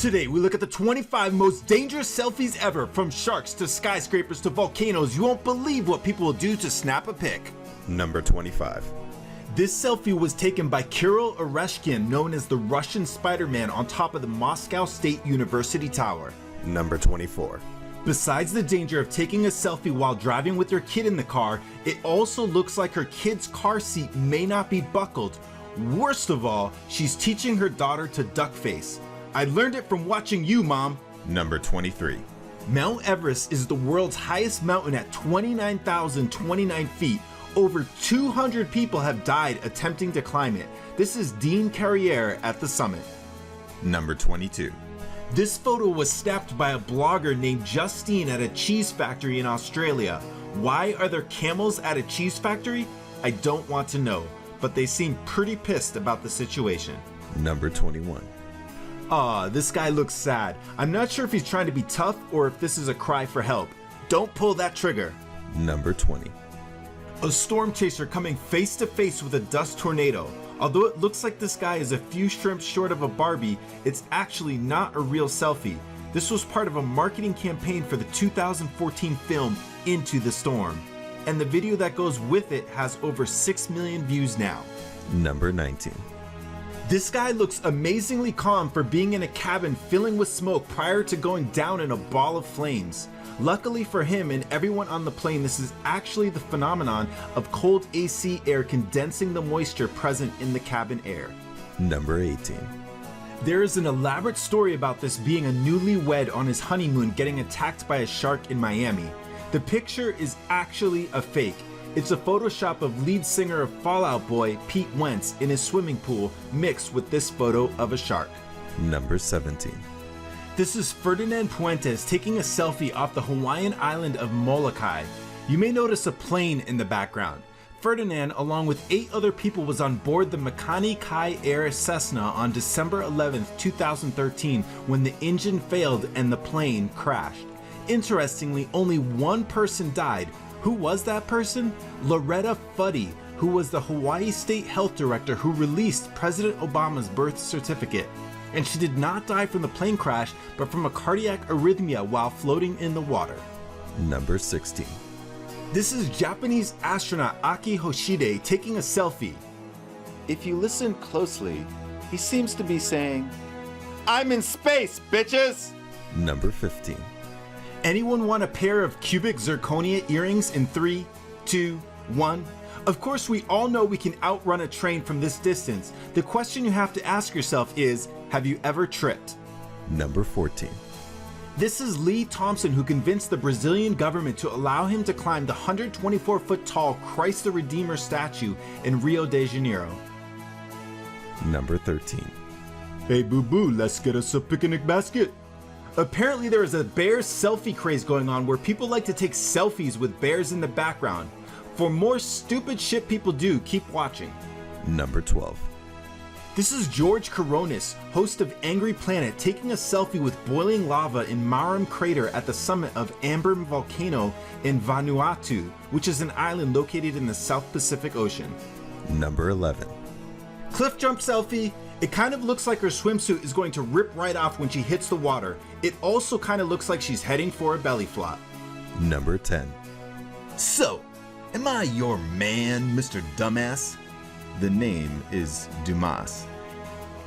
Today we look at the 25 most dangerous selfies ever, from sharks to skyscrapers to volcanoes. You won't believe what people will do to snap a pic. Number 25. This selfie was taken by Kirill Oreshkin, known as the Russian Spider-Man, on top of the Moscow State University Tower. Number 24. Besides the danger of taking a selfie while driving with your kid in the car, it also looks like her kid's car seat may not be buckled. Worst of all, she's teaching her daughter to duck face. I learned it from watching you, Mom. Number 23. Mount Everest is the world's highest mountain at 29,029 feet. Over 200 people have died attempting to climb it. This is Dean Carriere at the summit. Number 22. This photo was snapped by a blogger named Justine at a cheese factory in Australia. Why are there camels at a cheese factory? I don't want to know, but they seem pretty pissed about the situation. Number 21. Aw, this guy looks sad. I'm not sure if he's trying to be tough or if this is a cry for help. Don't pull that trigger. Number 20. A storm chaser coming face to face with a dust tornado. Although it looks like this guy is a few shrimps short of a Barbie, it's actually not a real selfie. This was part of a marketing campaign for the 2014 film Into the Storm. And the video that goes with it has over 6 million views now. Number 19. This guy looks amazingly calm for being in a cabin filling with smoke prior to going down in a ball of flames. Luckily for him and everyone on the plane, this is actually the phenomenon of cold AC air condensing the moisture present in the cabin air. Number 18. There is an elaborate story about this being a newlywed on his honeymoon getting attacked by a shark in Miami. The picture is actually a fake. It's a Photoshop of lead singer of Fall Out Boy, Pete Wentz, in his swimming pool mixed with this photo of a shark. Number 17. This is Ferdinand Puentes taking a selfie off the Hawaiian island of Molokai. You may notice a plane in the background. Ferdinand, along with 8 other people, was on board the Makani Kai Air Cessna on December 11, 2013, when the engine failed and the plane crashed. Interestingly, only one person died. Who was that person? Loretta Fuddy, who was the Hawaii State Health Director who released President Obama's birth certificate. And she did not die from the plane crash, but from a cardiac arrhythmia while floating in the water. Number 16. This is Japanese astronaut Aki Hoshide taking a selfie. If you listen closely, he seems to be saying, "I'm in space, bitches!" Number 15. Anyone want a pair of cubic zirconia earrings in 3, 2, 1? Of course, we all know we can outrun a train from this distance. The question you have to ask yourself is, have you ever tripped? Number 14. This is Lee Thompson, who convinced the Brazilian government to allow him to climb the 124-foot tall Christ the Redeemer statue in Rio de Janeiro. Number 13. Hey boo-boo, let's get us a picnic basket. Apparently there is a bear selfie craze going on where people like to take selfies with bears in the background. For more stupid shit people do, keep watching. Number 12. This is George Coronis, host of Angry Planet, taking a selfie with boiling lava in Maram Crater at the summit of Amber Volcano in Vanuatu, which is an island located in the South Pacific Ocean. Number 11. Cliff jump selfie. It kind of looks like her swimsuit is going to rip right off when she hits the water. It also kind of looks like she's heading for a belly flop. Number 10. So, am I your man, Mr. Dumbass? The name is Dumas.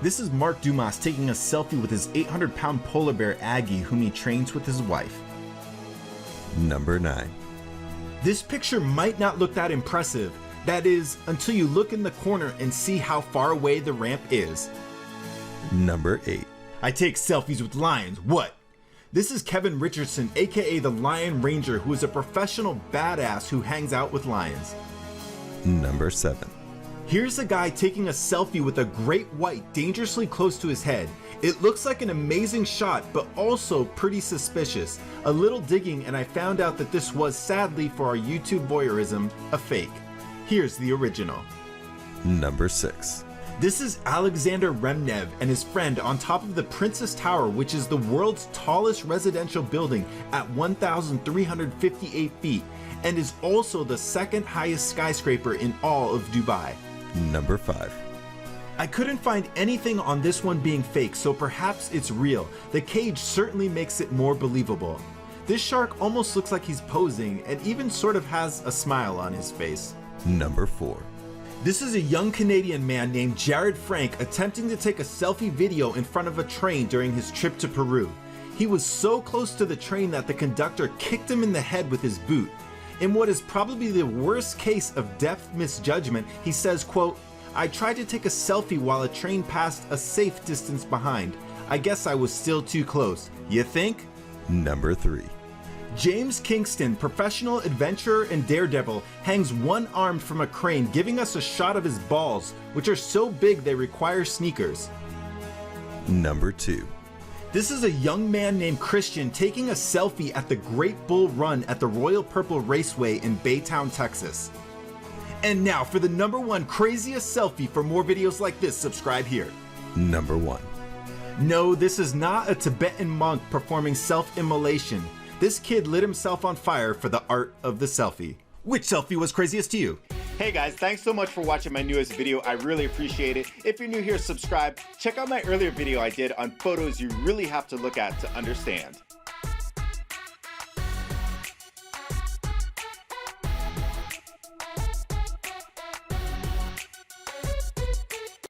This is Mark Dumas taking a selfie with his 800-pound polar bear Aggie, whom he trains with his wife. Number 9. This picture might not look that impressive. That is, until you look in the corner and see how far away the ramp is. Number 8. I take selfies with lions, what? This is Kevin Richardson, aka the Lion Ranger, who is a professional badass who hangs out with lions. Number 7. Here's a guy taking a selfie with a great white dangerously close to his head. It looks like an amazing shot, but also pretty suspicious. A little digging and I found out that this was, sadly for our YouTube voyeurism, a fake. Here's the original. Number 6. This is Alexander Remnev and his friend on top of the Princess Tower, which is the world's tallest residential building at 1,358 feet and is also the second highest skyscraper in all of Dubai. Number 5. I couldn't find anything on this one being fake, so perhaps it's real. The cage certainly makes it more believable. This shark almost looks like he's posing and even sort of has a smile on his face. Number 4. This is a young Canadian man named Jared Frank attempting to take a selfie video in front of a train during his trip to Peru. He was so close to the train that the conductor kicked him in the head with his boot. In what is probably the worst case of depth misjudgment, he says, quote, "I tried to take a selfie while a train passed a safe distance behind. I guess I was still too close. You think?" Number 3. James Kingston, professional adventurer and daredevil, hangs one-armed from a crane, giving us a shot of his balls, which are so big they require sneakers. Number 2. This is a young man named Christian taking a selfie at the Great Bull Run at the Royal Purple Raceway in Baytown, Texas. And now for the number 1 craziest selfie. For more videos like this, subscribe here. Number 1. No, this is not a Tibetan monk performing self-immolation. This kid lit himself on fire for the art of the selfie. Which selfie was craziest to you? Hey guys, thanks so much for watching my newest video. I really appreciate it. If you're new here, subscribe. Check out my earlier video I did on photos you really have to look at to understand.